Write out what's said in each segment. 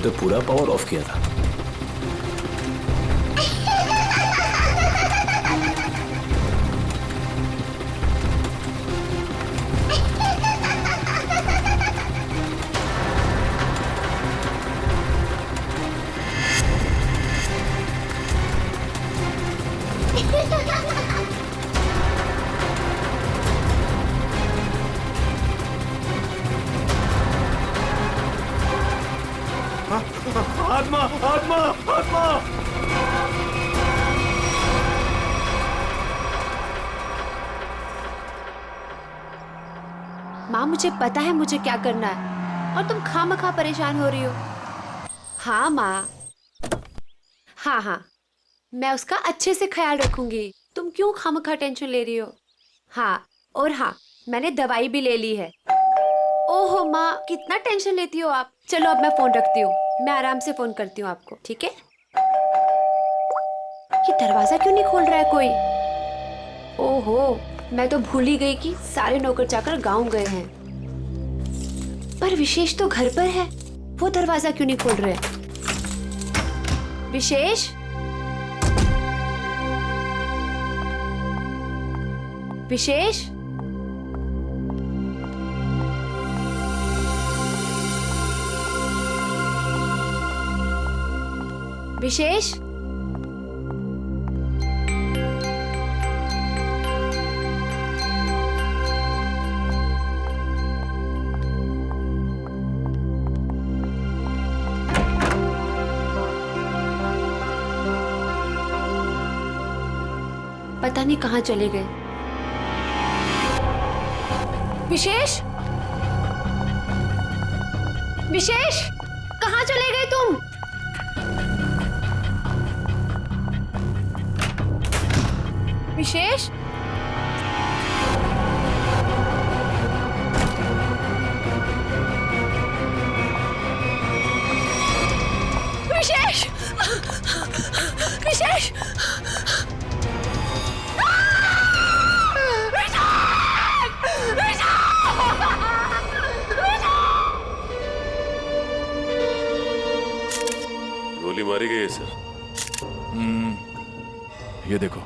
मैंने तो पूरा पावर ऑफ किया था। आत्मा आत्मा आत्मा। माँ मुझे पता है मुझे क्या करना है और तुम खामखा परेशान हो रही हो। हाँ माँ, हाँ मैं उसका अच्छे से ख्याल रखूंगी। तुम क्यों खामखा टेंशन ले रही हो। हाँ और हाँ, मैंने दवाई भी ले ली है। ओहो माँ, कितना टेंशन लेती हो आप। चलो अब मैं फोन रखती हूँ, मैं आराम से फोन करती हूँ आपको, ठीक है। ये दरवाजा क्यों नहीं खोल रहा है कोई। ओहो, मैं तो भूल ही गई कि सारे नौकर चाकर गांव गए हैं। पर विशेष तो घर पर है, वो दरवाजा क्यों नहीं खोल रहे। विशेष, विशेष, विशेष, पता नहीं कहाँ चले गए। विशेष, विशेष, कहाँ चले गए तुम। विशेष, विशेष, विशेष, गोली मारी गई है सर। ये देखो,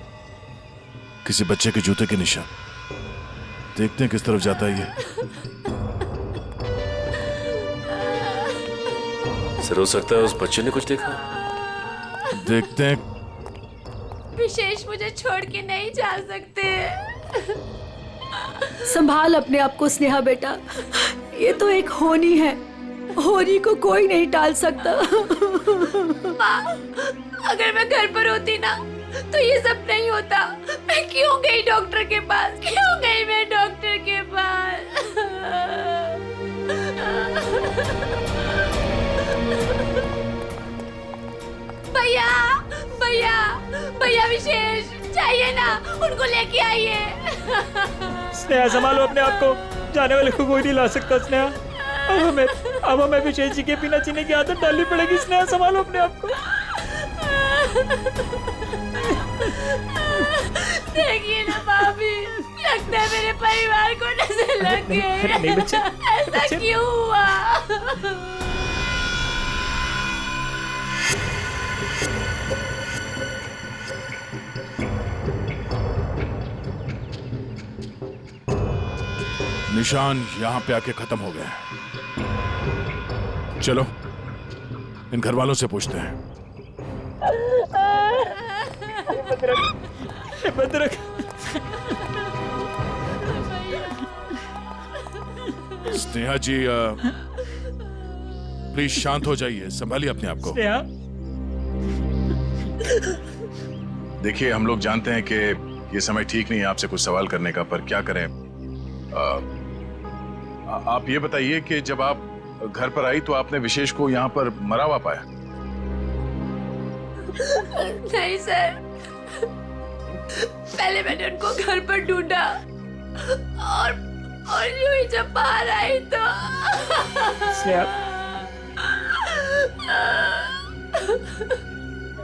किसी बच्चे के जूते के निशान। देखते हैं किस तरफ जाता है ये। सर हो सकता है उस बच्चे ने कुछ देखा। देखते हैं। विशेष, मुझे छोड़ के नहीं जा सकते। संभाल अपने आप को स्नेहा बेटा, ये तो एक होनी है, होनी को कोई नहीं टाल सकता। माँ, अगर मैं घर पर होती ना तो ये सब नहीं होता। मैं क्यों गई डॉक्टर के पास, क्यों गई मैं डॉक्टर के पास। भैया, भैया, भैया विशेष चाहिए ना, उनको लेके आइए। स्नेहा संभालो अपने आप को, जाने वाले को कोई नहीं ला सकता। स्नेहा, अब हमें विशेष जी के बिना जीने की आदत डालनी पड़ेगी। स्नेहा संभालो अपने आप को। देखिए ना भाभी, लगता है मेरे परिवार को नजर लग गई। नहीं बच्चे, ऐसा क्यों हुआ। निशान यहां पे आके खत्म हो गए। चलो इन घर वालों से पूछते हैं। भद्रक, स्नेहा जी प्लीज शांत हो जाइए, संभालिए अपने आप को। स्नेहा, देखिए, हम लोग जानते हैं कि ये समय ठीक नहीं है आपसे कुछ सवाल करने का, पर क्या करें। आप ये बताइए कि जब आप घर पर आई तो आपने विशेष को यहाँ पर मरा हुआ पाया? नहीं सर, पहले मैंने उनको घर पर ढूंढा और यूं ही जब बाहर आई तो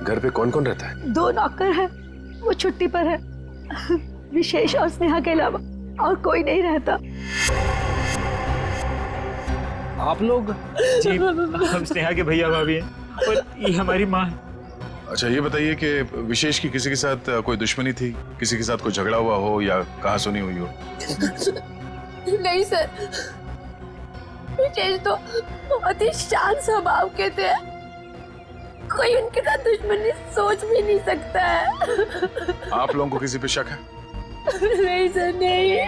घर पे कौन कौन रहता है? 2 नौकर है, वो छुट्टी पर है। विशेष और स्नेहा के अलावा और कोई नहीं रहता। आप लोग? जी हम स्नेहा के भैया भाभी हैं और ये हमारी माँ है। अच्छा ये बताइए कि विशेष की किसी के साथ कोई दुश्मनी थी, किसी के साथ कोई झगड़ा हुआ हो या कहा सुनी हुई हो? नहीं सर, विशेष तो बहुत ही शांत स्वभाव के थे, कोई उनके साथ दुश्मनी सोच भी नहीं सकता है। आप लोगों को किसी पे शक है? नहीं सर, नहीं।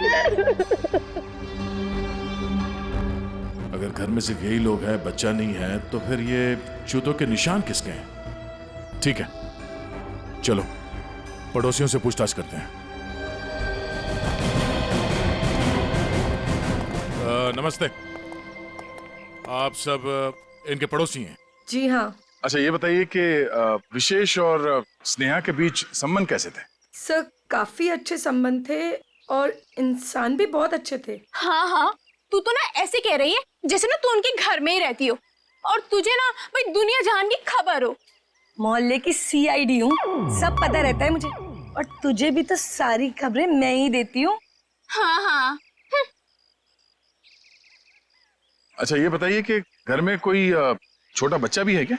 अगर घर में सिर्फ यही लोग हैं, बच्चा नहीं है, तो फिर ये जूतों के निशान किसके हैं? ठीक है, चलो पड़ोसियों से पूछताछ करते हैं। नमस्ते, आप सब इनके पड़ोसी हैं? जी हाँ अच्छा ये बताइए कि विशेष और स्नेहा के बीच संबंध कैसे थे? सर, काफी अच्छे संबंध थे और इंसान भी बहुत अच्छे थे। हाँ हाँ, तू तो ना ऐसे कह रही है जैसे ना तू उनके घर में ही रहती हो और तुझे ना भाई दुनिया जहान की खबर हो। मोहल्ले की CID हूँ, सब पता रहता है मुझे, और तुझे भी तो सारी खबरें मैं ही देती हूँ। हाँ हाँ। अच्छा ये बताइए कि घर में कोई छोटा बच्चा भी है क्या?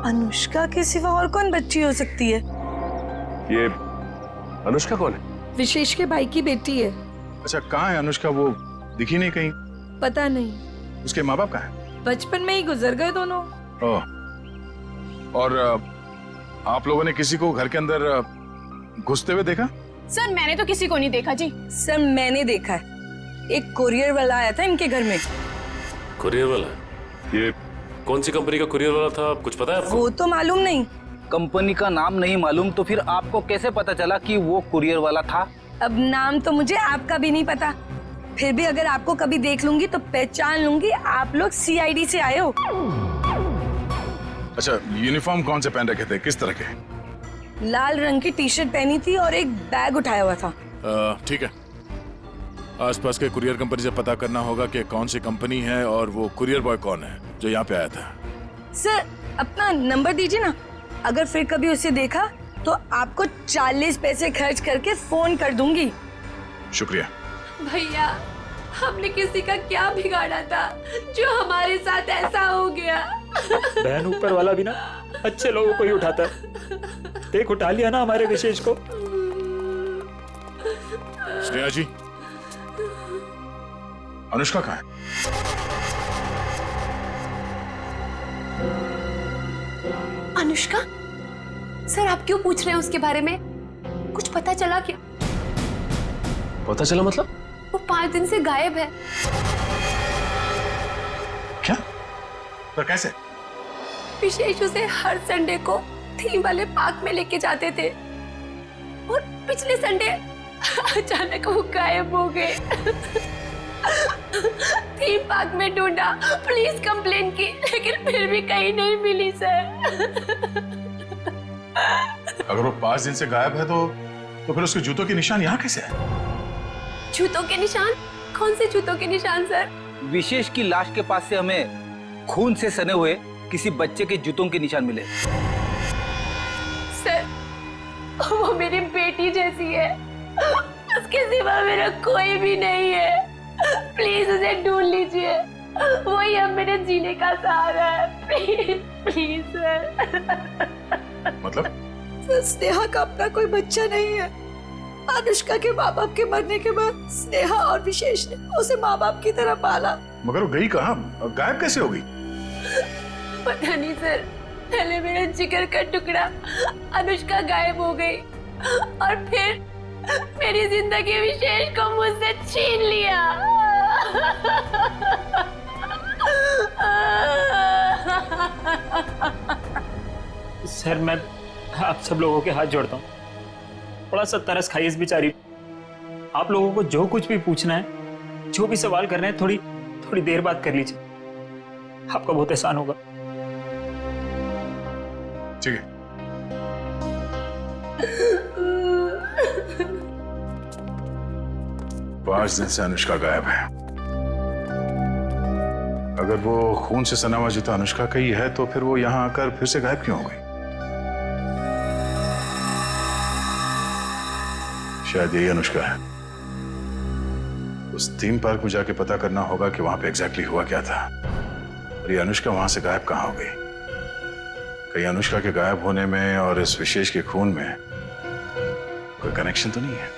अनुष्का के सिवा और कौन बच्ची हो सकती है? ये अनुष्का कौन है? विशेष के भाई की बेटी है। अच्छा कहाँ है अनुष्का? वो दिखी नहीं कहीं। पता नहीं, उसके माँ बाप कहाँ हैं? बचपन में ही गुजर गए दोनों। ओह, और आप लोगों ने किसी को घर के अंदर घुसते हुए देखा? सर मैंने तो किसी को नहीं देखा जी। सर मैंने देखा है, एक कुरियर वाला आया था इनके घर में। कुरियर वाला? ये कौन सी कंपनी का कुरियर वाला था, कुछ पता है आपको? वो तो मालूम नहीं। कंपनी का नाम नहीं मालूम तो फिर आपको कैसे पता चला कि वो कुरियर वाला था? अब नाम तो मुझे आपका भी नहीं पता, फिर भी अगर आपको कभी देख लूंगी तो पहचान लूंगी आप लोग CID से आए हो। अच्छा यूनिफॉर्म कौन से पहन रखे थे, किस तरह के? लाल रंग की टी-शर्ट पहनी थी और एक बैग उठाया हुआ था। ठीक है, आसपास के कुरियर कंपनी से पता करना होगा कि कौन सी कंपनी है और वो कुरियर बॉय कौन है जो यहाँ पे आया था। सर अपना नंबर दीजिए ना, अगर फिर कभी उसे देखा तो आपको 40 पैसे खर्च करके फोन कर दूंगी। शुक्रिया। भैया, हमने किसी का क्या बिगाड़ा था जो हमारे साथ ऐसा हो गया? बहन ऊपर वाला भी ना अच्छे लोगों को ही उठाता है। देख उठा लिया ना हमारे विशेष को। स्नेहा जी, अनुष्का कहाँ है? अनुष्का? सर आप क्यों पूछ रहे हैं उसके बारे में? कुछ पता चला क्या? पता चला मतलब? वो 5 दिन से गायब है। क्या? पर कैसे? विशेष उसे हर संडे को थीम वाले पार्क में लेके जाते थे और पिछले संडे अचानक वो गायब हो गए। थीम पार्क में ढूंढा, पुलिस कंप्लेन की, लेकिन फिर भी कहीं नहीं मिली सर। अगर वो 5 दिन से गायब है तो फिर उसके जूतों के निशान यहाँ कैसे है? जूतों के निशान? कौन से जूतों के निशान सर? विशेष की लाश के पास से हमें खून से सने हुए किसी बच्चे के जूतों के निशान मिले। सर वो मेरी बेटी जैसी है, उसके सिवा मेरा कोई भी नहीं है। प्लीज उसे ढूंढ लीजिए, वही अब मेरे जीने का सहारा है। Please please sir. मतलब? सर, स्नेहा का अपना कोई बच्चा नहीं है। अनुष्का के माँ बाप के मरने के बाद स्नेहा और विशेष ने उसे माँ बाप की तरह पाला। मगर वो गई कहाँ, गायब कैसे हो गई? पता नहीं सर, पहले मेरा जिगर का टुकड़ा अनुष्का गायब हो गई और फिर मेरी जिंदगी विशेष को मुझसे छीन लिया। सर मैं आप सब लोगों के हाथ जोड़ता हूँ, थोड़ा सा तरस खाइए इस बेचारी। आप लोगों को जो कुछ भी पूछना है, जो भी सवाल करना है, थोड़ी देर बाद कर लीजिए, आपका बहुत एहसान होगा। ठीक है। 5 दिन से अनुष्का गायब है। अगर वो खून से सना हुआ जूता अनुष्का का ही है तो फिर वो यहाँ आकर फिर से गायब क्यों हो गई? शायद यही अनुष्का है। उस थीम पार्क में जाके पता करना होगा कि वहां पे एग्जैक्टली हुआ क्या था और ये अनुष्का वहां से गायब कहाँ हो गई। कहीं अनुष्का के गायब होने में और इस विशेष के खून में कोई कनेक्शन तो नहीं है?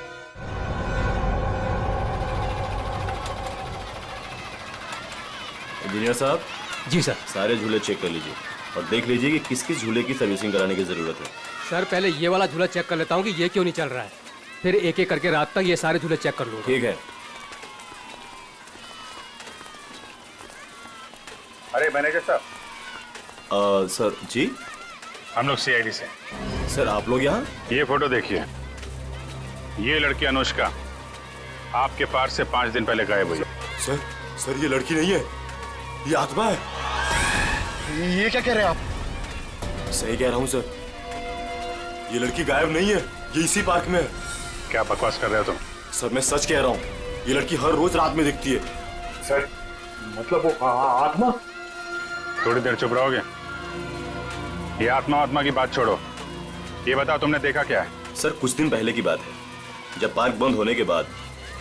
इंजीनियर साहब। जी सर। सारे झूले चेक कर लीजिए और देख लीजिए कि किस किस झूले की सर्विसिंग कराने की जरूरत है। सर पहले ये वाला झूला चेक कर लेता हूँ कि ये क्यों नहीं चल रहा है, फिर एक एक करके रात तक ये सारे झूले चेक कर लूँगा। ठीक है। अरे मैनेजर साहब। सर जी। हम लोग सीआईडी से। सर आप लोग यहाँ? ये फोटो देखिए, ये लड़की अनुष्का आपके पार्क से 5 दिन पहले गायब हुई। सर ये लड़की नहीं है, ये आत्मा है। ये क्या कह रहे हैं आप? सही कह रहा हूँ सर, ये लड़की गायब नहीं है, ये इसी पार्क में है। क्या बकवास कर रहे हो तुम? सर मैं सच कह रहा हूँ, ये लड़की हर रोज रात में दिखती है। सर मतलब वो आत्मा? थोड़ी देर चुप रहोगे? ये आत्मा की बात छोड़ो, ये बताओ तुमने देखा क्या है? सर कुछ दिन पहले की बात है, जब पार्क बंद होने के बाद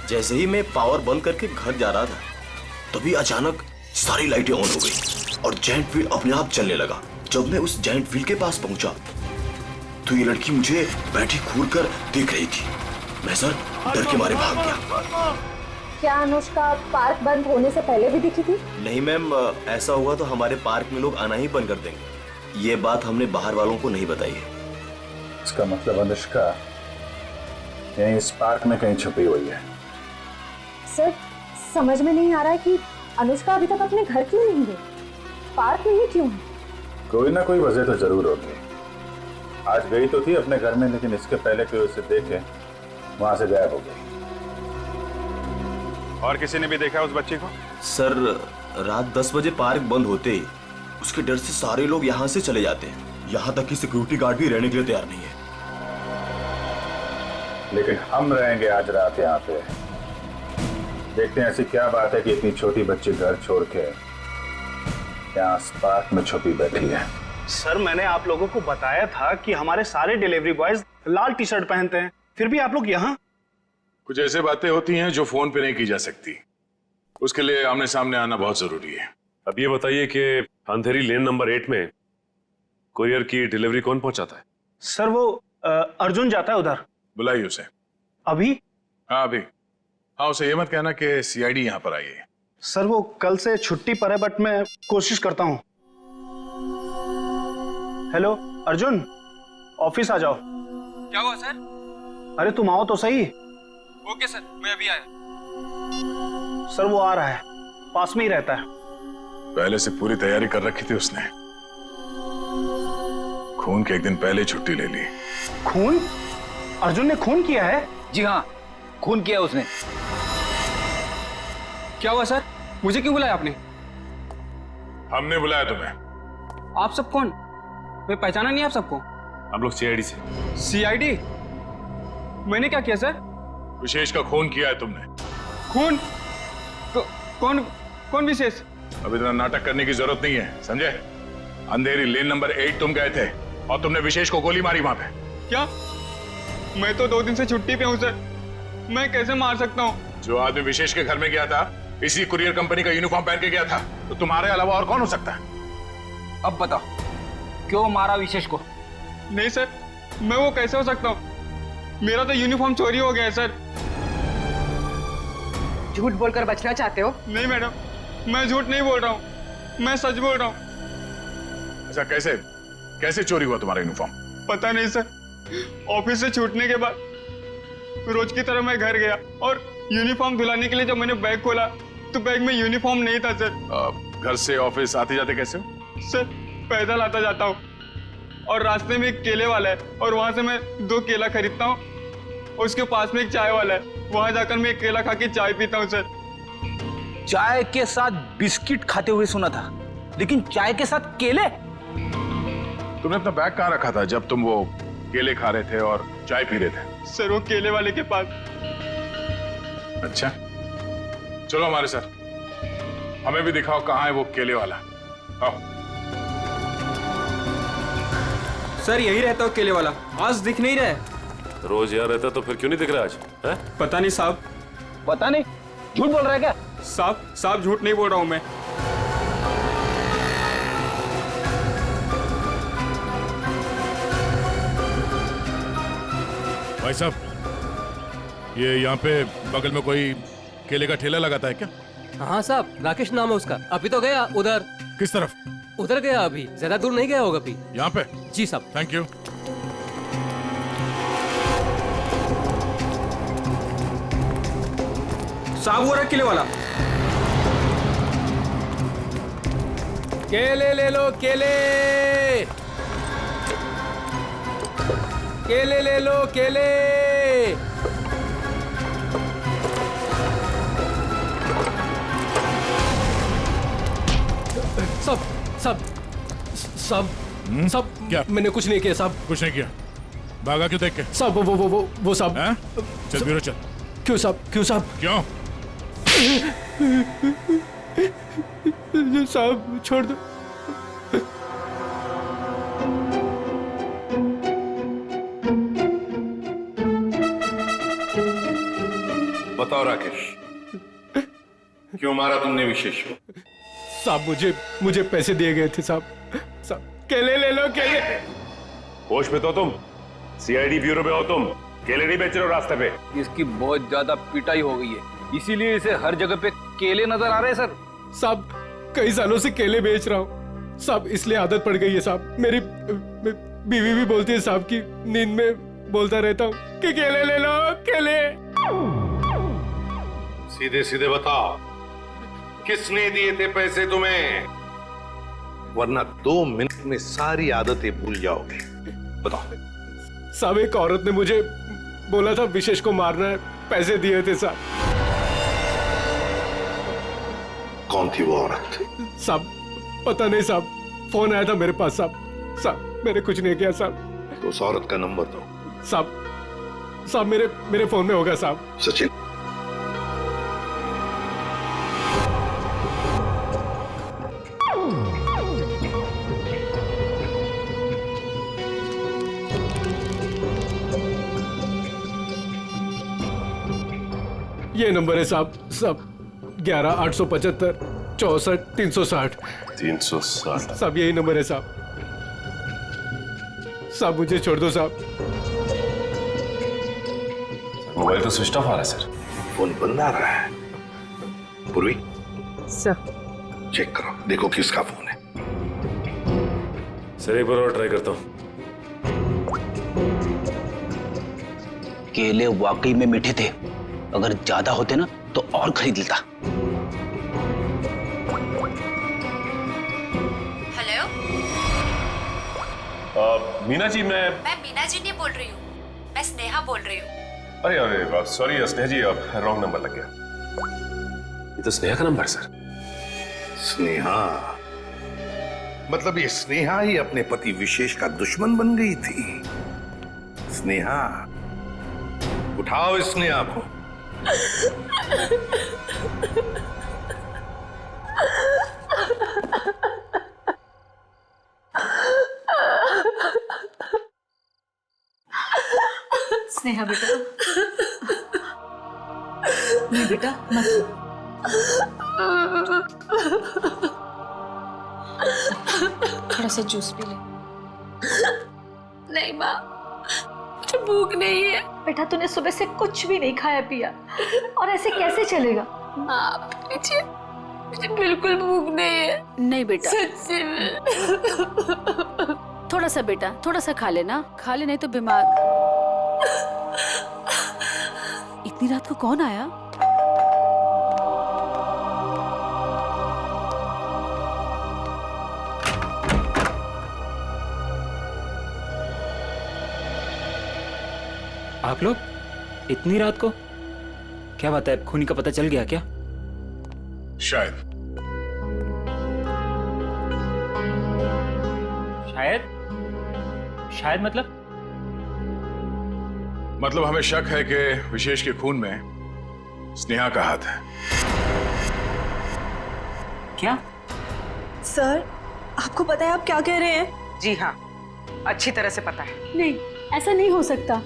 जैसे ही मैं पावर बंद करके घर जा रहा था, तभी अचानक सारी लाइटें ऑन हो गई और जायंट व्हील अपने आप चलने लगा। जब मैं उस जायंट व्हील के पास पहुंचा तो ये लड़की मुझे बैठी घूर कर देख रही थी। मैं सर डर के मारे भाग गया। क्या अनुष्का पार्क बंद होने से पहले भी दिखी थी? नहीं मैम, ऐसा हुआ तो हमारे पार्क में लोग आना ही बंद कर देंगे। ये बात हमने बाहर वालों को नहीं बताई है। इसका मतलब अनुष्का यहीं इस पार्क में कहीं छुपी हुई है। सर समझ में नहीं आ रहा है कि अनुष्का अभी तक अपने घर क्यों नहीं गई, पार्क में ही क्यों है? कोई ना कोई वजह तो जरूर होगी। आज गई तो थी अपने घर में, लेकिन इसके पहले कोई उसे देखे वहां से गायब हो गई। और किसी ने भी देखा उस बच्ची को? सर रात 10 बजे पार्क बंद होते ही उसके डर से सारे लोग यहाँ से चले जाते हैं, यहाँ तक कि सिक्योरिटी गार्ड भी रहने के लिए तैयार नहीं है। लेकिन हम रहेंगे आज रात यहाँ पे। देखते हैं ऐसी क्या बात है कि इतनी छोटी बच्ची घर छोड़ के यहाँ पार्क में छुपी बैठी है। सर मैंने आप लोगों को बताया था कि हमारे सारे डिलीवरी बॉयज लाल टी शर्ट पहनते हैं, फिर भी आप लोग यहाँ। कुछ ऐसे बातें होती हैं जो फोन पे नहीं की जा सकती, उसके लिए आमने सामने आना बहुत जरूरी है। अब ये बताइए कि अंधेरी लेन नंबर 8 में कुरियर की डिलीवरी कौन पहुंचाता है? सर वो अर्जुन जाता है उधर। बुलाइए उसे। अभी? हाँ अभी। हाँ उसे ये मत कहना कि सीआईडी यहाँ पर आई है। सर वो कल से छुट्टी पर है, बट मैं कोशिश करता हूँ। हेलो अर्जुन, ऑफिस आ जाओ। क्या हुआ सर? अरे तुम आओ तो सही। ओके सर, मैं अभी आया। सर वो आ रहा है, पास में ही रहता है। पहले से पूरी तैयारी कर रखी थी उसने। खून के एक दिन पहले छुट्टी ले ली। खून? अर्जुन ने खून किया है? जी हाँ, खून किया उसने। क्या हुआ सर? मुझे क्यों बुलाया आपने? हमने बुलाया तुम्हें। आप सब कौन? मैं पहचाना नहीं आप सबको। हम लोग सीआईडी से। सीआईडी? मैंने क्या किया सर? विशेष का खून किया है तुमने। खून? कौन विशेष? अब इतना नाटक करने की जरूरत नहीं है, समझे? अंधेरी लेन नंबर 8 तुम गए थे और तुमने विशेष को गोली मारी वहां पे। क्या? मैं तो 2 दिन से छुट्टी पे हूँ सर, मैं कैसे मार सकता हूँ? जो आदमी विशेष के घर में गया था इसी कुरियर कंपनी का यूनिफॉर्म पहन के गया था, तो तुम्हारे अलावा और कौन हो सकता है? अब बताओ क्यों मारा विशेष को? नहीं सर, मैं वो कैसे हो सकता हूँ? मेरा तो यूनिफॉर्म चोरी हो गया है सर। झूठ बोलकर बचना चाहते हो? नहीं मैडम, मैं झूठ नहीं बोल रहा हूँ, मैं सच बोल रहा हूँ। ऐसा कैसे चोरी हुआ तुम्हारा यूनिफॉर्म? पता नहीं सर, ऑफिस से छूटने के बाद रोज की तरह मैं घर गया और यूनिफॉर्म धुलाने के लिए जब मैंने बैग खोला तो बैग में यूनिफॉर्म नहीं था सर। घर से ऑफिस आते जाते कैसे हो? सर पैदल आता जाता हूँ और रास्ते में एक केले वाला है और वहां से मैं 2 केला खरीदता हूँ, उसके पास में एक चाय वाला है, वहां जाकर मैं एक केला खा के चाय पीता हूँ सर। चाय के साथ बिस्किट खाते हुए सुना था, लेकिन चाय के साथ केले? तुमने अपना बैग कहाँ रखा था जब तुम वो केले खा रहे थे और चाय पी रहे थे? सर वो केले वाले के पास। अच्छा चलो हमारे साथ, हमें भी दिखाओ कहाँ है वो केले वाला। आओ। सर यही रहता हो केले वाला, आज दिख नहीं रहा है। रोज यहाँ रहता तो फिर क्यों नहीं दिख रहा आज? है? पता नहीं साहब। पता नहीं, झूठ बोल रहा है क्या? साहब झूठ नहीं बोल रहा हूँ मैं। भाई साहब, ये यहाँ पे बगल में कोई केले का ठेला लगाता है क्या? हाँ साहब, राकेश नाम है उसका। अभी तो गया उधर। किस तरफ? उधर गया, अभी ज्यादा दूर नहीं गया होगा अभी। यहाँ पे? जी साहब। Thank you. साहब वो रहा किले वाला। केले ले लो, केले केले ले लो, केले। सब सब सब सब क्या? मैंने कुछ नहीं किया साहब। कुछ नहीं किया? भागा क्यों देख के? साहब वो साहब। चल ब्यूरो चल। क्यों साहब? क्यों साहब? क्यों? साहब छोड़ दो। बताओ राकेश, क्यों मारा तुमने विशेष को? साहब मुझे पैसे दिए गए थे साहब। साहब केले ले लो, केले। होश में तो तुम? सीआईडी ब्यूरो में हो तुम? केले नहीं बेच रहे हो रास्ते पे? इसकी बहुत ज्यादा पिटाई हो गई है, इसीलिए इसे हर जगह पे केले नजर आ रहे हैं सर। साहब कई सालों से केले बेच रहा हूँ साहब, इसलिए आदत पड़ गई है साहब। मेरी बीवी भी बोलती है साहब की नींद में बोलता रहता हूँ कि केले ले लो, केले। सीधे सीधे बताओ, किसने दिए थे पैसे तुम्हें? वरना 2 मिनट में सारी आदतें भूल जाओगे। बताओ। साहब एक औरत ने मुझे बोला था विशेष को मारना है, पैसे दिए थे साहब। कौन थी वो औरत? साहब पता नहीं साहब, फोन आया था मेरे पास साहब। साहब मैंने कुछ नहीं किया साहब। तो उस औरत का नंबर दो। साहब मेरे फोन में होगा साहब। सचिन, ये नंबर है साहब। 11-875 64 360। 360। साहब यही नंबर है साहब। साहब मुझे छोड़ दो साहब। मोबाइल तो स्विच ऑफ आ रहा है सर। फोन बंद आ रहा है। पूर्वी सर चेक करो, देखो किसका फोन है। सर एक बार और ट्राई करता हूँ। केले वाकई में मीठे थे, अगर ज्यादा होते ना तो और खरीद लेता। हेलो, मीना जी, मैं मीना जी नहीं बोल रही हूँ, मैं स्नेहा बोल रही हूँ। अरे सॉरी स्नेहा जी, रॉन्ग नंबर लग गया। ये तो स्नेहा का नंबर है सर। स्नेहा? मतलब ये स्नेहा ही अपने पति विशेष का दुश्मन बन गई थी। स्नेहा, उठाओ इस स्नेहा को। स्नेहा बेटा, नहीं बेटा मत। थोड़ा सा जूस पी ले। नहीं माँ, मुझे भूख नहीं है। बेटा तूने सुबह से कुछ भी नहीं खाया पिया, और ऐसे कैसे चलेगा? माँ मुझे बिल्कुल भूख नहीं है। नहीं बेटा, सच्ची में। थोड़ा सा बेटा, थोड़ा सा खा लेना, खा ले, नहीं तो बीमार। इतनी रात को कौन आया? आप लोग इतनी रात को? क्या बात है, खूनी का पता चल गया क्या? शायद। शायद मतलब हमें शक है कि विशेष के खून में स्नेहा का हाथ है। क्या? सर आपको पता है आप क्या कह रहे हैं? जी हाँ, अच्छी तरह से पता है। नहीं, ऐसा नहीं हो सकता।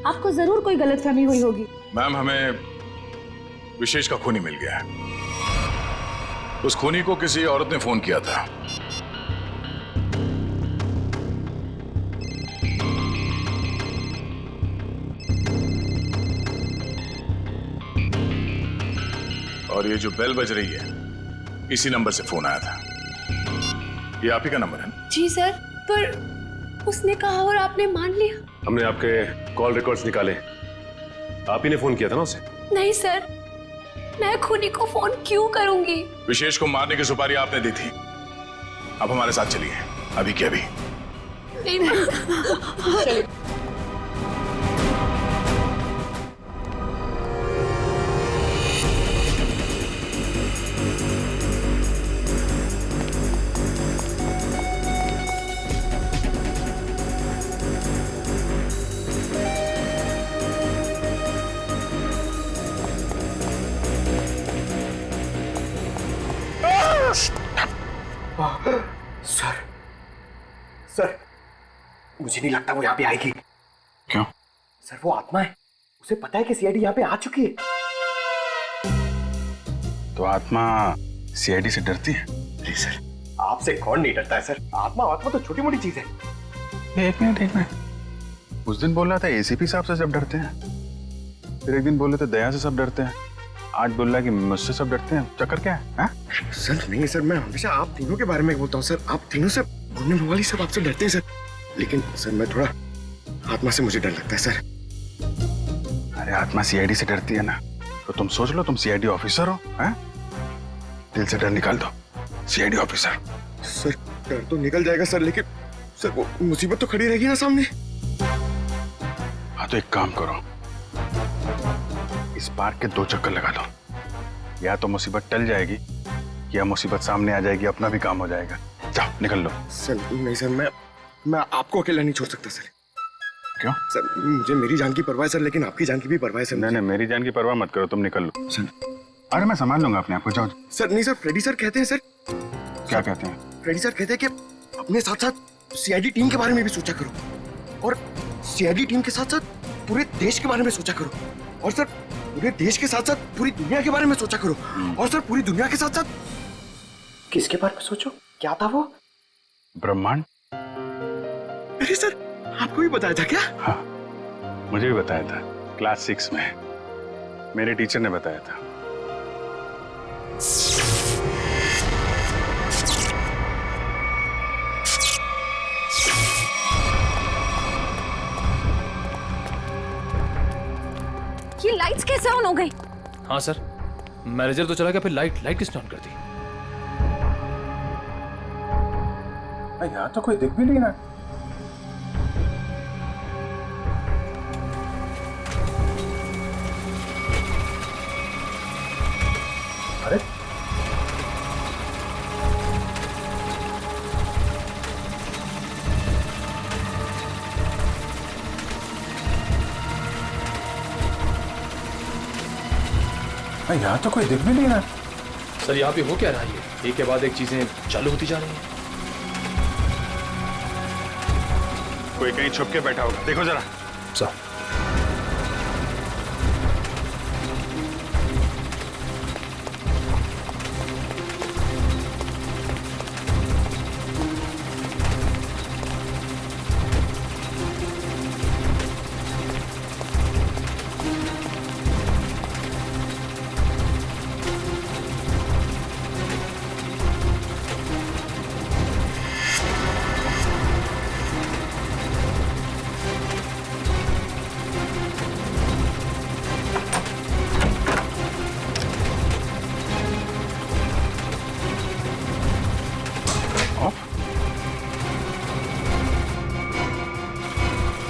आपको जरूर कोई गलतफहमी हुई होगी। मैम, हमें विशेष का खूनी मिल गया है। उस खूनी को किसी औरत ने फोन किया था। और ये जो बेल बज रही है, इसी नंबर से फोन आया था। ये आप ही का नंबर है? जी सर, पर उसने कहा और आपने मान लिया। हमने आपके कॉल रिकॉर्ड्स निकाले, आप ही ने फोन किया था ना उसे? नहीं सर, मैं खूनी को फोन क्यों करूंगी? विशेष को मारने की सुपारी आपने दी थी। अब हमारे साथ चलिए, अभी के अभी। नहीं सर, सर, मुझे नहीं लगता वो यहाँ पे आएगी। क्यों? सर वो आत्मा है, उसे पता है कि सीआईडी यहाँ पे आ चुकी है। तो आत्मा सीआईडी से डरती है? नहीं सर, आपसे कौन नहीं डरता है सर। आत्मा तो छोटी मोटी चीज है। एक मिनट। उस दिन बोल रहा था एसीपी साहब से सब डरते हैं, फिर एक दिन बोले थे दया से सब डरते हैं, आज बोल रहा है कि मुझसे सब डरते हैं। चक्कर क्या है? सर नहीं सर, मैं हमेशा आप तीनों के बारे में बोलता हूँ सर। आप तीनों से बोलने वाली सब आपसे डरते हैं सर। लेकिन सर मैं थोड़ा आत्मा से मुझे डर लगता है सर। अरे आत्मा सीआईडी से डरती है ना, तो तुम सोच लो तुम सीआईडी ऑफिसर हो, हैं? दिल से डर निकाल दो, सीआईडी ऑफिसर। सर डर तो निकल जाएगा सर, लेकिन सर वो मुसीबत तो खड़ी रहेगी ना सामने। हाँ तो एक काम करो, इस पार्क के 2 चक्कर लगा दो, या तो मुसीबत टल जाएगी या मुसीबत सामने आ जाएगी, अपना भी काम हो जाएगा। जाओ निकल लो। सर नहीं सर, मैं आपको अकेला नहीं छोड़ सकता सर। क्यों? सर मुझे मेरी जान की परवाह है सर, लेकिन आपकी जान की भी परवाह है सर। नहीं मेरी जान की परवाह मत करो, तुम निकल लो। सर अरे मैं संभाल लूंगा अपने आप को, जाओ। सर नहीं सर, फ्रेडी सर कहते हैं सर। क्या कहते हैं? फ्रेडी सर कहते हैं कि अपने साथ साथ सीआईडी टीम के बारे में भी सोचा करो, और सीआईडी टीम के साथ साथ पूरे देश के बारे में सोचा करो, और सर पूरे देश के साथ साथ पूरी दुनिया के बारे में सोचा करो, और सर पूरी दुनिया के साथ साथ किसके बारे में सोचो? क्या था वो? ब्रह्मांड। अरे सर आपको भी बताया था क्या? हाँ मुझे भी बताया था, क्लास 6 में मेरे टीचर ने बताया था। ये लाइट्स कैसे ऑन हो गई? हाँ सर, मैनेजर तो चला गया, फिर लाइट किसने ऑन कर दी? यहाँ तो कोई दिख भी नहीं रहा। अरे यहाँ तो कोई दिख भी नहीं रहा। सर यहाँ पे हो क्या रहा है? एक के बाद एक चीजें चालू होती जा रही हैं। कोई कहीं छुप के बैठा होगा, देखो जरा। सर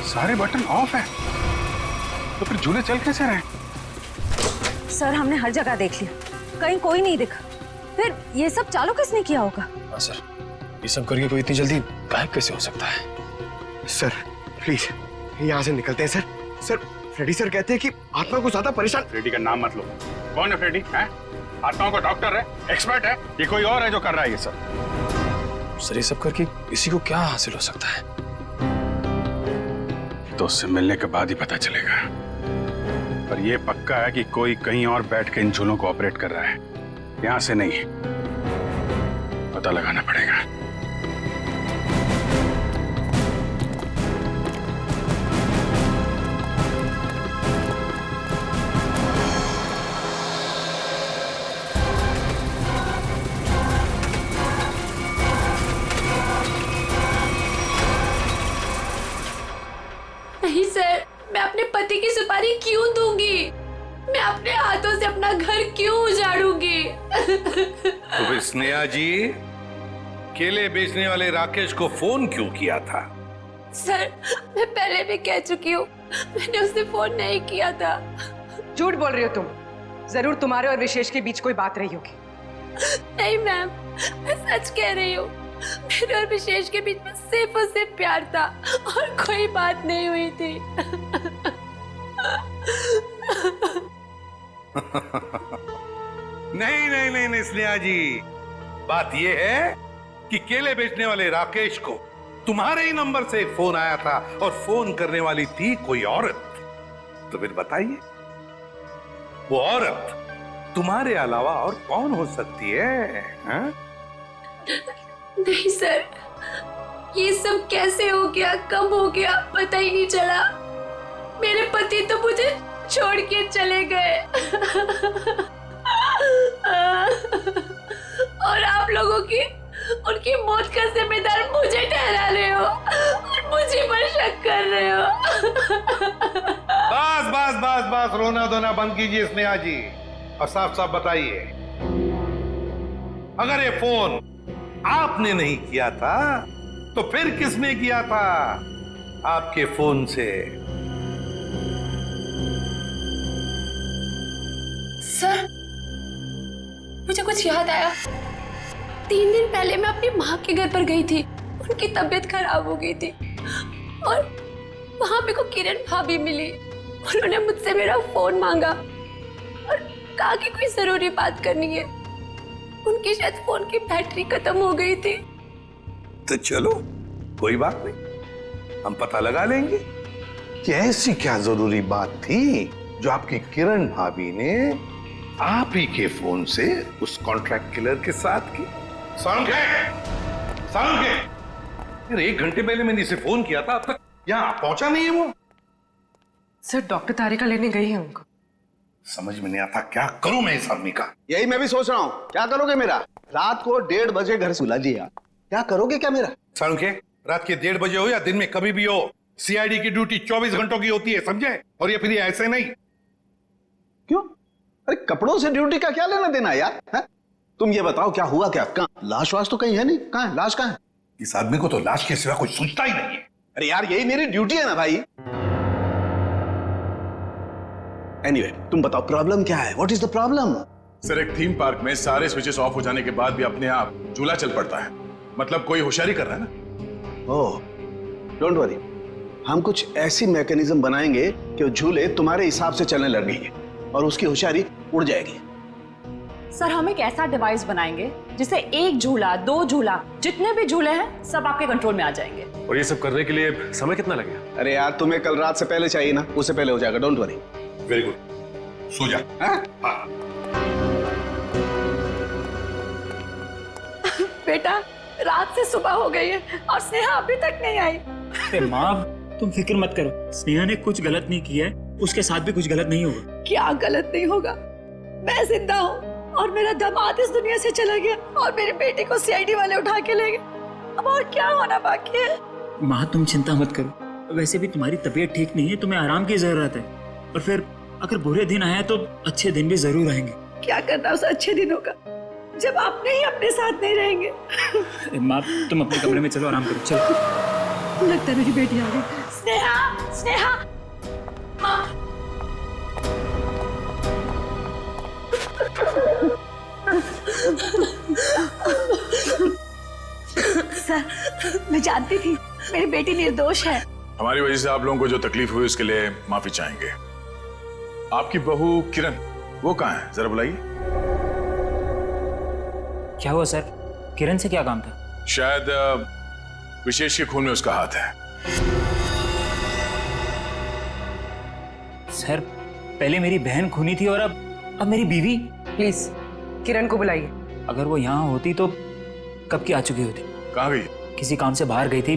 सारे बटन ऑफ है, तो फिर झूले चल कैसे रहे? सर हमने हर जगह देख लिया, कहीं कोई नहीं दिखा। फिर ये सब चालू किसने किया होगा? हाँ सर, ये सब करके कोई इतनी जल्दी गायब कैसे हो सकता है? सर प्लीज यहाँ से निकलते हैं सर। सर फ्रेडी सर कहते हैं कि आत्मा को ज्यादा परेशान। फ्रेडी का नाम मत लो। कौन है फ्रेडी? है आत्माओं का डॉक्टर है, एक्सपर्ट है, ये कोई और है जो कर रहा है ये सब? सर ये सब करके इसी को क्या हासिल हो सकता है? तो उससे मिलने के बाद ही पता चलेगा। पर यह पक्का है कि कोई कहीं और बैठ के इन झूलों को ऑपरेट कर रहा है, यहां से नहीं। पता लगाना पड़ेगा। नहीं सर, मैं अपने पति की सुपारी क्यों दूंगी? मैं अपने हाथों से अपना घर क्यों उजाड़ूंगी? तो फिर स्नेहा जी केले बेचने वाले राकेश को फोन क्यों किया था? सर, मैं पहले भी कह चुकी हूँ, मैंने उसे फोन नहीं किया था। झूठ बोल रही हो तुम। जरूर तुम्हारे और विशेष के बीच कोई बात रही होगी। नहीं मैम, मैं सच कह रही हूँ। मेरे और विशेष के बीच में सिर्फ और सिर्फ प्यार था और कोई बात नहीं हुई थी। नहीं स्नेहा जी, बात यह है कि केले बेचने वाले राकेश को तुम्हारे ही नंबर से फोन आया था और फोन करने वाली थी कोई औरत। तो फिर बताइए, वो औरत तुम्हारे अलावा और कौन हो सकती है? हा? नहीं सर, ये सब कैसे हो गया, कब हो गया, पता ही नहीं चला। मेरे पति तो मुझे छोड़ के चले गए और आप लोगों की उनकी मौत का जिम्मेदार मुझे ठहरा रहे हो और मुझे पर शक कर रहे हो। बस बस बस बस, रोना धोना बंद कीजिए स्नेहा जी, और साफ साफ बताइए, अगर ये फोन आपने नहीं किया था तो फिर किसने किया था आपके फोन से? सर, मुझे कुछ याद आया। 3 दिन पहले मैं अपनी माँ के घर पर गई थी। उनकी तबीयत खराब हो गई थी और वहां मेरे को किरण भाभी मिली। उन्होंने मुझसे मेरा फोन मांगा और कहा कि कोई जरूरी बात करनी है। उनकी शायद फोन की बैटरी खत्म हो गई थी। तो चलो कोई बात नहीं, हम पता लगा लेंगे कि ऐसी क्या जरूरी बात थी जो आपकी किरण भाभी ने आप ही के फोन से उस कॉन्ट्रैक्ट किलर के साथ की। साउंड है। यार 1 घंटे पहले मैंने इसे फोन किया था, अब तक यहाँ पहुंचा नहीं है वो। सर, डॉक्टर तारिका लेने गई है उनको। समझ में नहीं आता क्या करूं मैं इस आदमी का। यही मैं भी सोच रहा हूँ, क्या करोगे मेरा? रात को 1:30 बजे घर सुला दिया, क्या करोगे क्या मेरा? साउंड रात के 1:30 बजे हो या दिन में कभी भी हो, सीआईडी की ड्यूटी 24 घंटों की होती है, समझे? और ये फिर ऐसे नहीं। क्यों? अरे कपड़ों से ड्यूटी का क्या लेना देना यार? है? तुम ये बताओ क्या हुआ क्या? कहाँ लाश वाश तो कहीं है नहीं, कहाँ है लाश? कहाँ है? इस आदमी को तो लाश के सिवा कोई सोचता ही नहीं है। अरे यार यही मेरी ड्यूटी है ना भाई। एनीवे, तुम बताओ प्रॉब्लम क्या है? What is the problem? Sir, एक थीम पार्क में सारे स्विचेस ऑफ हो जाने के बाद भी अपने आप झूला चल पड़ता है। मतलब कोई होशियारी कर रहा है ना। ओह, डोंट वरी, हम कुछ ऐसी मैकेनिज्म बनाएंगे कि वो झूले तुम्हारे हिसाब से चलने लगेंगे और उसकी होशियारी उड़ जाएगी। सर, हम एक ऐसा डिवाइस बनाएंगे जिससे 1 झूला 2 झूला जितने भी झूले हैं सब आपके कंट्रोल में आ जाएंगे। और ये सब करने के लिए समय कितना लगेगा? अरे यार तुम्हें कल रात से पहले चाहिए ना, उससे पहले हो जाएगा, डोंट वरी। वेरी गुड, सो जा। हाँ? बेटा, रात से सुबह हो गई है और स्नेहा अभी तक नहीं आई। अरे माँ, तुम फिक्र मत करो, स्नेहा ने कुछ गलत नहीं किया है, उसके साथ भी कुछ गलत नहीं होगा। क्या गलत नहीं होगा? मैं जिंदा हूँ और मेरा दामाद इस दुनिया से चला गया और मेरी बेटी को सीआईडी वाले उठा के ले गए। अब और क्या होना बाकी है? माँ, तुम चिंता मत करो, वैसे भी तुम्हारी तबीयत ठीक नहीं है, तुम्हें आराम की जरूरत है। और फिर अगर बुरे दिन आए तो अच्छे दिन भी जरूर आएंगे। क्या करना उस अच्छे दिनों का जब आपने ही अपने साथ नहीं रहेंगे। माँ, तुम अपने कमरे में चलो, आराम करो, चलो। लगता है मेरी बेटी आ गई। स्नेहा, स्नेहा, माँ। सर, मैं जानती थी मेरी बेटी निर्दोष है। हमारी वजह से आप लोगों को जो तकलीफ हुई उसके लिए माफी चाहेंगे। आपकी बहू किरण, वो कहाँ है? जरा बुलाइए। क्या हुआ सर? किरण से क्या काम था? शायद विशेष के खून में उसका हाथ है। सर, पहले मेरी बहन खूनी थी और अब मेरी बीवी। प्लीज किरण को बुलाइए। अगर वो यहाँ होती तो कब की आ चुकी होती। कहाँ गई? किसी काम से बाहर गई थी,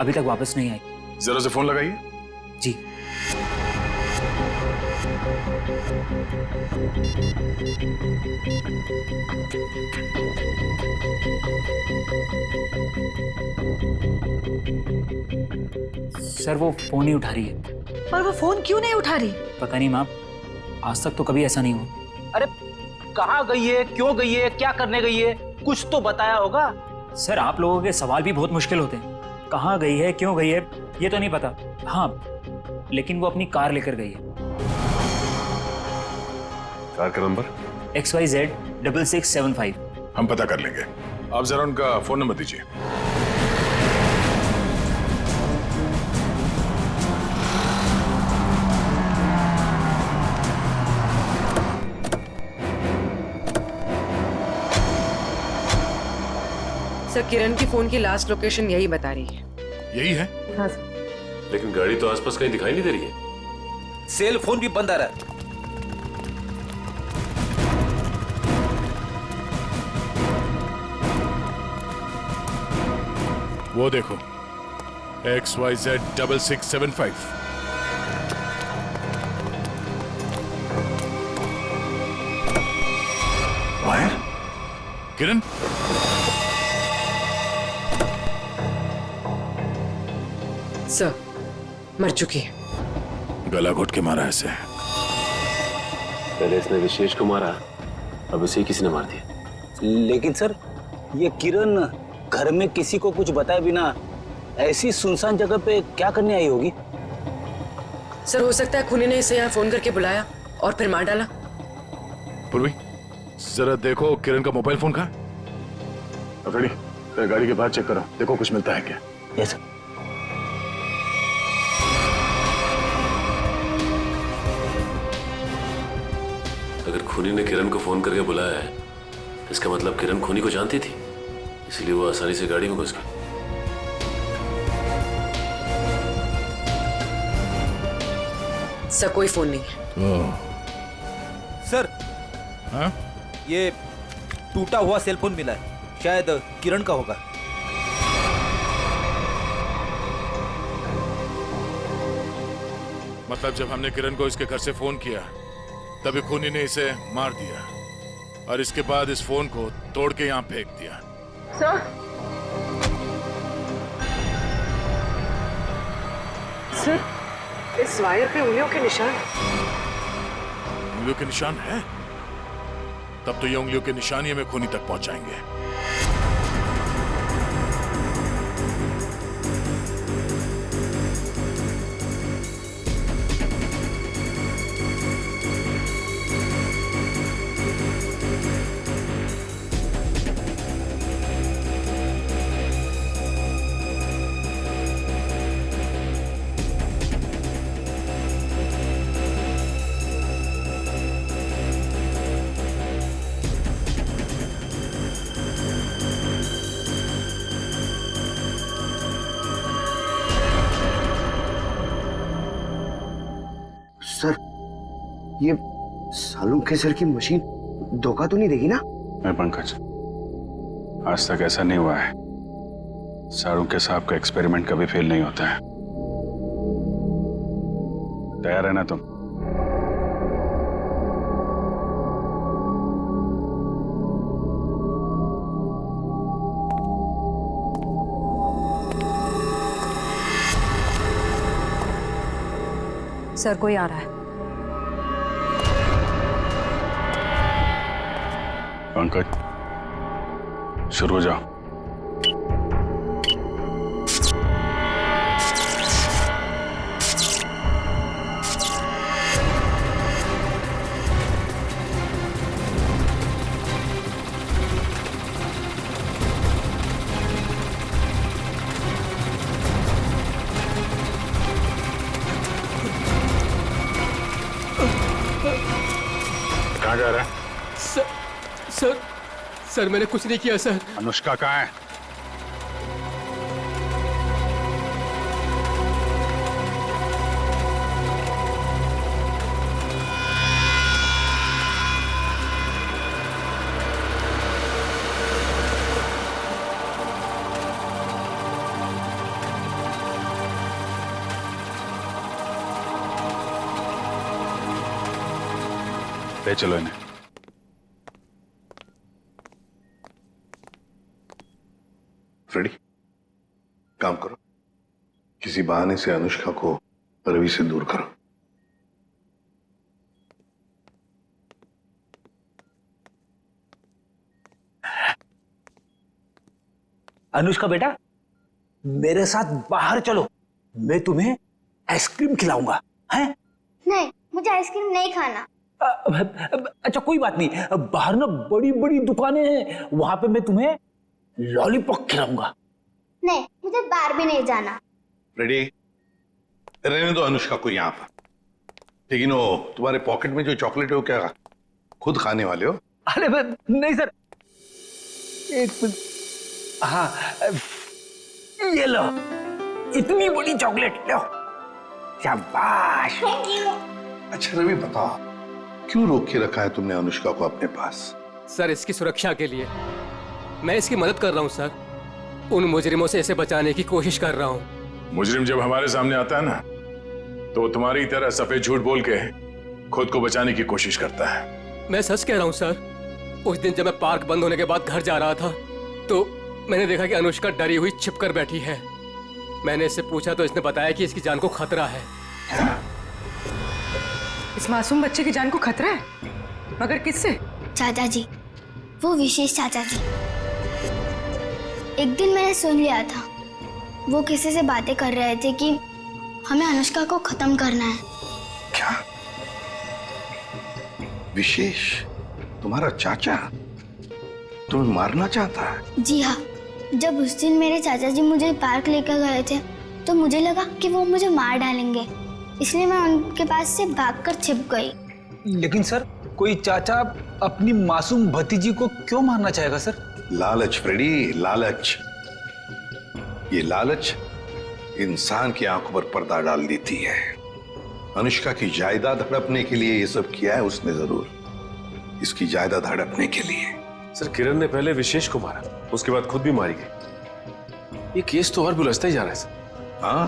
अभी तक वापस नहीं आई। जरा से फोन लगाइए। जी। सर वो फोन नहीं उठा रही है। पर वो फोन क्यों नहीं उठा रही? पता नहीं माँ, आज तक तो कभी ऐसा नहीं हुआ। अरे कहाँ गई है, क्यों गई है, क्या करने गई है, कुछ तो बताया होगा। सर आप लोगों के सवाल भी बहुत मुश्किल होते हैं। कहाँ गई है, क्यों गई है, ये तो नहीं पता। हाँ, लेकिन वो अपनी कार लेकर गई है। कार का नंबर? XYZ 6675। हम पता कर लेंगे, आप जरा उनका फोन नंबर दीजिए। सर किरण की फोन की लास्ट लोकेशन यही बता रही है। यही है? हाँ सर। लेकिन गाड़ी तो आसपास कहीं दिखाई नहीं दे रही है। सेल फोन भी बंद आ रहा है। वो देखो, XYZ 6675। वायर? किरण? सर मर चुकी है। गला घोट के मारा ऐसे। पहले इसने विशेष को मारा, अब इसे किसी ने मार दिया। लेकिन सर ये किरण घर में किसी को कुछ बताए बिना ऐसी सुनसान जगह पे क्या करने आई होगी? सर हो सकता है खूनी ने इसे यहाँ फोन करके बुलाया और फिर मार डाला। पूर्वी जरा देखो किरण का मोबाइल फोन कहाँ? अफरीदी, गाड़ी के बाहर चेक करो, देखो कुछ मिलता है क्या। Yes sir. अगर खूनी ने किरण को फोन करके बुलाया है, इसका मतलब किरण खूनी को जानती थी, इसलिए वो आसानी से गाड़ी में घुस गई। सर कोई फोन नहीं है। सर हाँ? ये टूटा हुआ सेल फोन मिला है, शायद किरण का होगा। मतलब जब हमने किरण को इसके घर से फोन किया तभी खूनी ने इसे मार दिया और इसके बाद इस फोन को तोड़ के यहाँ फेंक दिया। सर इस वायर पे उंगलियों के निशान। उंगलियों के निशान है? तब तो ये उंगलियों के निशान ही हमें खूनी तक पहुंचाएंगे। सर ये सालों के सर की मशीन धोखा तो नहीं देगी ना? मैं पंकज, आज तक ऐसा नहीं हुआ है। सारों के साहब का एक्सपेरिमेंट कभी फेल नहीं होता है। तैयार है ना तुम? सर कोई आ रहा है। पंकज शुरू हो जाओ। कहाँ जा रहा है? सर मैंने कुछ नहीं किया सर। अनुष्का कहाँ है? ले चलो इन्हें। फ्रेडी, काम करो, किसी बहाने से अनुष्का को रवि से दूर करो। अनुष्का बेटा, मेरे साथ बाहर चलो, मैं तुम्हें आइसक्रीम खिलाऊंगा। हैं? नहीं, मुझे आइसक्रीम नहीं खाना। अच्छा कोई बात नहीं, बाहर ना बड़ी बड़ी दुकानें हैं, वहां पे मैं तुम्हें लॉलीपॉप खिलाऊंगा। नहीं, मुझे बाहर भी नहीं जाना। रेडी, रहने दो अनुष्का को यहाँ पर। लेकिन वो तुम्हारे पॉकेट में जो चॉकलेट है वो क्या खुद खाने वाले हो? अरे नहीं सर, एक मिनट। हाँ, ये लो, इतनी बड़ी चॉकलेट लो। शाबाश। अच्छा रवि बताओ, क्यों रोक के रखा है तुमने अनुष्का को अपने पास? सर इसकी सुरक्षा के लिए। मैं इसकी मदद कर रहा हूँ सर, उन मुजरिमों से इसे बचाने की कोशिश कर रहा हूँ। मुजरिम जब हमारे सामने आता है ना, तो वो तुम्हारी तरह सफेद झूठ बोल के खुद को बचाने की कोशिश करता है। मैं सच कह रहा हूँ सर। उस दिन जब मैं पार्क बंद होने के बाद घर जा रहा था, तो मैंने देखा कि अनुष्का डरी हुई छिपकर बैठी है। मैंने इससे पूछा तो इसने बताया कि इसकी जान को खतरा है। इस मासूम बच्चे की जान को खतरा है? मगर किससे? चाचा जी, वो विशेष चाचा जी। एक दिन मैंने सुन लिया था, वो किसी से बातें कर रहे थे कि हमें अनुष्का को खत्म करना है। क्या? विशेष तुम्हारा चाचा तुम्हें मारना चाहता है? जी हाँ, जब उस दिन मेरे चाचा जी मुझे पार्क लेकर गए थे, तो मुझे लगा कि वो मुझे मार डालेंगे, इसलिए मैं उनके पास से भागकर छिप गई। लेकिन सर, कोई चाचा अपनी मासूम भतीजी को क्यों मारना चाहेगा सर? लालच फ्रेडी, लालच। ये लालच इंसान की आंखों पर पर्दा डाल देती है। अनुष्का की जायदाद हड़पने के लिए ये सब किया है उसने जरूर, इसकी जायदाद हड़पने के लिए। सर किरण ने पहले विशेष को मारा, उसके बाद खुद भी मारी गई। ये केस तो और भी उलझता ही जा रहा है सर। हाँ,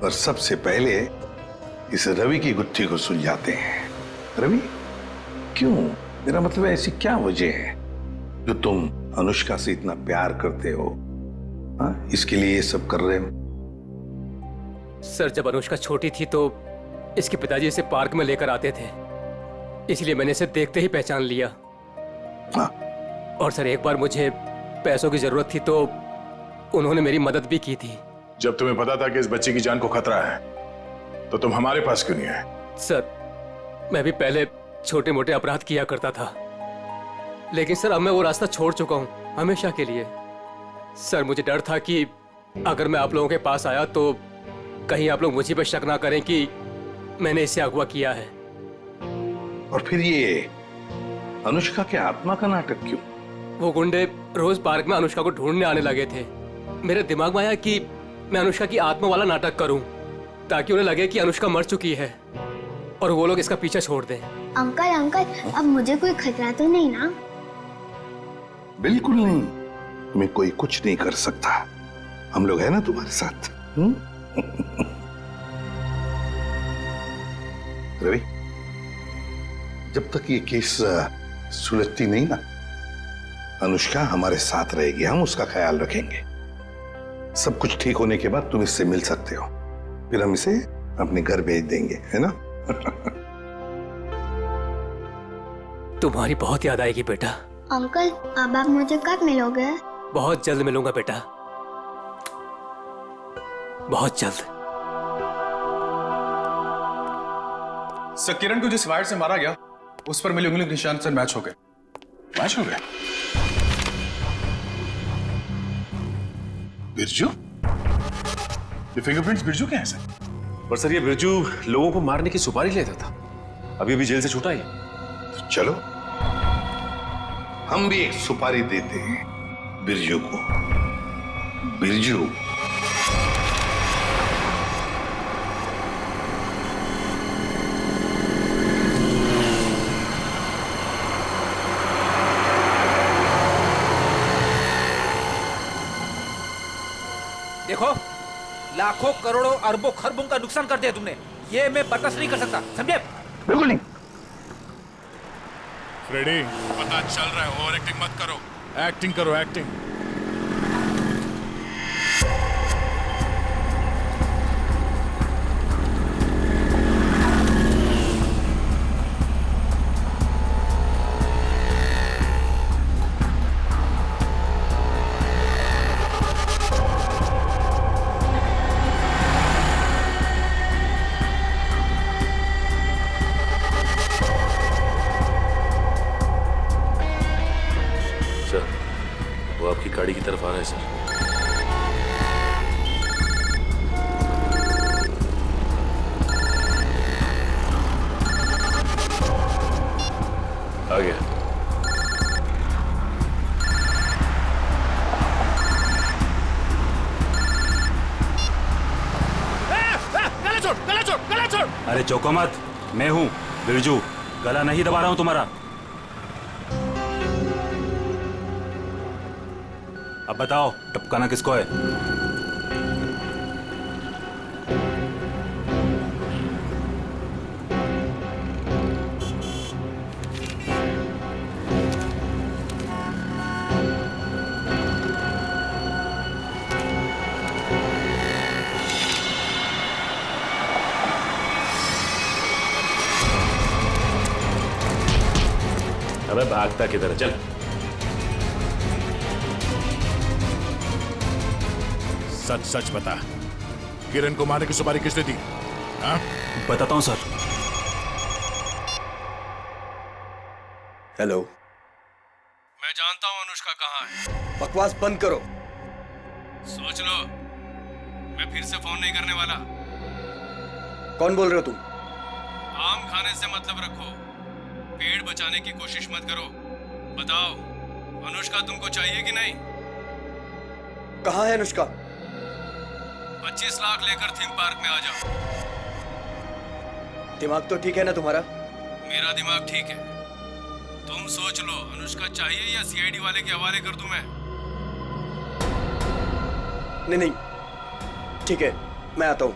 पर सबसे पहले इस रवि की गुत्थी को सुलझाते हैं। रवि, क्यों? मेरा मतलब है ऐसी क्या वजह है जो तुम अनुष्का से इतना प्यार करते हो? हाँ, इसके लिए ये सब कर रहे हो? सर जब अनुष्का छोटी थी तो इसके पिताजी इसे पार्क में लेकर आते थे, इसलिए मैंने इसे देखते ही पहचान लिया। हाँ। और सर एक बार मुझे पैसों की जरूरत थी तो उन्होंने मेरी मदद भी की थी। जब तुम्हें पता था कि इस बच्चे की जान को खतरा है, तो तुम हमारे पास क्यों नहीं आए? सर मैं भी पहले छोटे मोटे अपराध किया करता था, लेकिन सर अब मैं वो रास्ता छोड़ चुका हूं हमेशा के लिए। सर मुझे डर था कि अगर मैं आप लोगों के पास आया तो कहीं आप लोग मुझे पर शक ना करें कि मैंने इसे अगवा किया है। और फिर ये अनुष्का के आत्मा का नाटक क्यों? वो गुंडे रोज पार्क में अनुष्का को ढूंढने आने लगे थे। मेरे दिमाग में आया कि मैं अनुष्का की आत्मा वाला नाटक करूं, ताकि उन्हें लगे कि अनुष्का मर चुकी है और वो लोग इसका पीछा छोड़ दें। अंकल अंकल, अब मुझे कोई खतरा तो नहीं ना? बिल्कुल नहीं, तुम्हें कोई कुछ नहीं कर सकता। हम लोग हैं ना तुम्हारे साथ। रवि, जब तक ये केस सुलझती नहीं ना, अनुष्का हमारे साथ रहेगी, हम उसका ख्याल रखेंगे। सब कुछ ठीक होने के बाद तुम इससे मिल सकते हो, फिर हम इसे अपने घर भेज देंगे, है ना? तुम्हारी बहुत याद आएगी बेटा। अंकल, अब आप मुझे कब मिलोगे? बहुत जल्द मिलूंगा बेटा, बहुत जल्द। सर किरण को जिस वायर से मारा गया उस पर मिले उंगली के निशान सर मैच हो गए। मैच हो गए? बिरजू? ये फिंगरप्रिंट्स बिरजू के हैं सर? पर सर ये बिरजू लोगों को मारने की सुपारी लेता था, अभी अभी जेल से छूटा है। चलो हम भी एक सुपारी देते हैं बिरजू को। बिरजू, देखो, लाखों करोड़ों अरबों खरबों का नुकसान कर दिया तुमने, ये मैं बर्दाश्त नहीं कर सकता, समझे? बिल्कुल नहीं। फ्रेडी, पता चल रहा है, ओवर एक्टिंग मत करो, एक्टिंग करो, एक्टिंग। वो आपकी गाड़ी की तरफ आ रहा है सर। आ गया। गला छोड़, गला छोड़, गला छोड़। अरे चौको मत, मैं हूं बिरजू, गला नहीं दबा रहा हूं तुम्हारा। अब बताओ टपकाना किसको है? अबे भागता किधर, चल। सच सच बता, किरण को मारने की सुपारी किसने दी? हाँ? बताता हूं सर। हेलो। मैं जानता हूं अनुष्का कहाँ है। बकवास बंद करो। सोच लो, मैं फिर से फोन नहीं करने वाला। कौन बोल रहे हो तुम? आम खाने से मतलब रखो, पेड़ बचाने की कोशिश मत करो। बताओ, अनुष्का तुमको चाहिए कि नहीं? कहाँ है अनुष्का? 25 लाख लेकर थीम पार्क में आ जाओ। दिमाग तो ठीक है ना तुम्हारा? मेरा दिमाग ठीक है। तुम सोच लो, अनुष्का चाहिए या सीआईडी वाले के हवाले कर दूं मैं? नहीं, ठीक है, मैं आता हूं।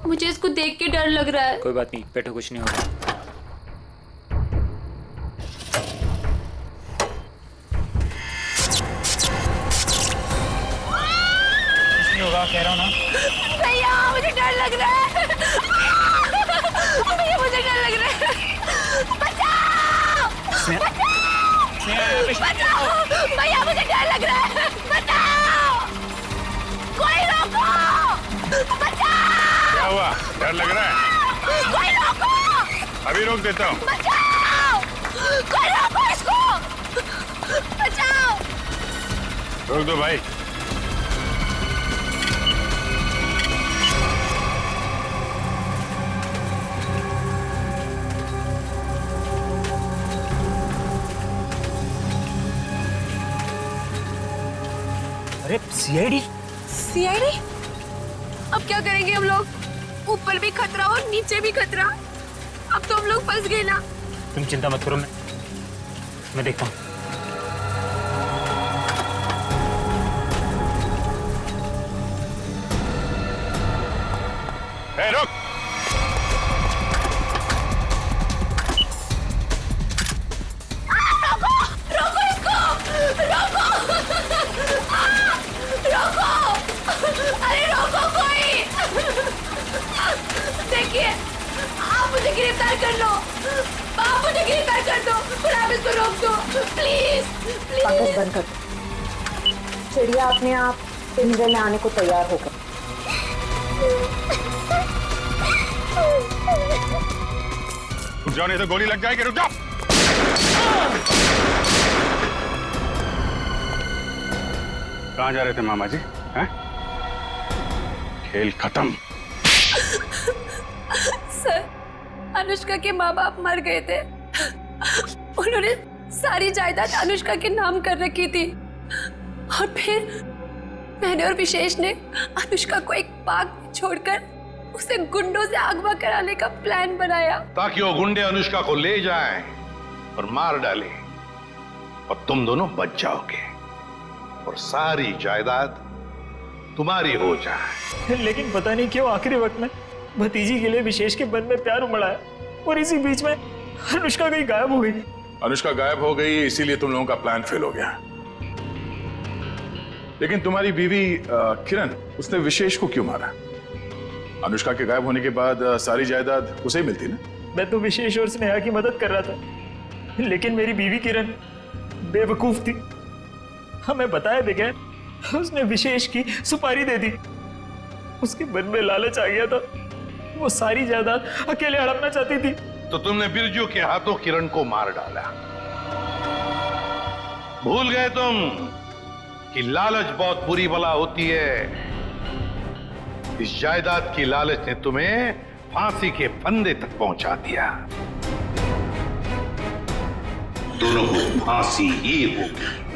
मुझे इसको देख के डर लग रहा है। कोई बात नहीं, बैठो, कुछ नहीं होगा। कुछ नहीं होगा, कह रहा हूँ ना। भैया मुझे डर लग रहा है। भैया मुझे डर लग रहा है। बचाओ! बचाओ! भैया मुझे डर लग रहा है। बचाओ! कोई रोको! बचाओ! क्या हुआ? डर लग रहा है? कोई रोको! अभी रोक देता हूँ। बचाओ! कोई रोको इसको! बचाओ! रोक दो भाई। अरे सीआईडी? सीआईडी? अब क्या करेंगे हम लोग? ऊपर भी खतरा और नीचे भी खतरा। अब तो हम लोग फंस गए ना। तुम चिंता मत करो, मैं देखता हूँ। रुक! रोको! रोको इसको! रोको! रोको! अरे रोको कोई! देखिए, आप मुझे गिरफ्तार कर लो। आप मुझे गिरफ्तार कर दो। फिर आप इसको रोक दो, प्लीज कागज बंद कर। चिड़िया अपने आप पिंजरे में आने को तैयार होकर। रुक जाओ, नहीं तो गोली लग जाएगी। रुक जाओ। कहाँ जा रहे थे मामा जी? हैं? खेल खत्म। सर, अनुष्का के माँ बाप मर गए थे। उन्होंने सारी जायदाद अनुष्का के नाम कर रखी थी और फिर मैंने और विशेष ने अनुष्का को एक पार्क में छोड़कर उसे गुंडों से अगवा कराने का प्लान बनाया ताकि वो गुंडे अनुष्का को ले जाएं और मार डालें। और तुम दोनों बच जाओगे और सारी जायदाद तुम्हारी हो जाए। लेकिन पता नहीं क्यों आखिरी वक्त में भतीजी के लिए विशेष के मन में प्यार उमड़ा है और इसी बीच में अनुष्का कहीं गायब हो गई। अनुष्का गायब हो गई इसीलिए तुम लोगों का प्लान फेल हो गया। लेकिन तुम्हारी बीवी किरण, उसने विशेष को क्यों मारा? अनुष्का के गायब होने के बाद सारी जायदाद उसे ही मिलती ना। मैं तो विशेष और स्नेहा की मदद कर रहा था, लेकिन मेरी बीवी किरण बेवकूफ थी। हमें बताया बगैर उसने विशेष की सुपारी दे दी। उसके मन में लालच आ गया था, वो सारी जायदाद अकेले हड़पना चाहती थी। तो तुमने बिरजू के हाथों किरण को मार डाला। भूल गए तुम कि लालच बहुत बुरी बला होती है। इस जायदाद की लालच ने तुम्हें फांसी के फंदे तक पहुंचा दिया। दोनों को फांसी ही होगी।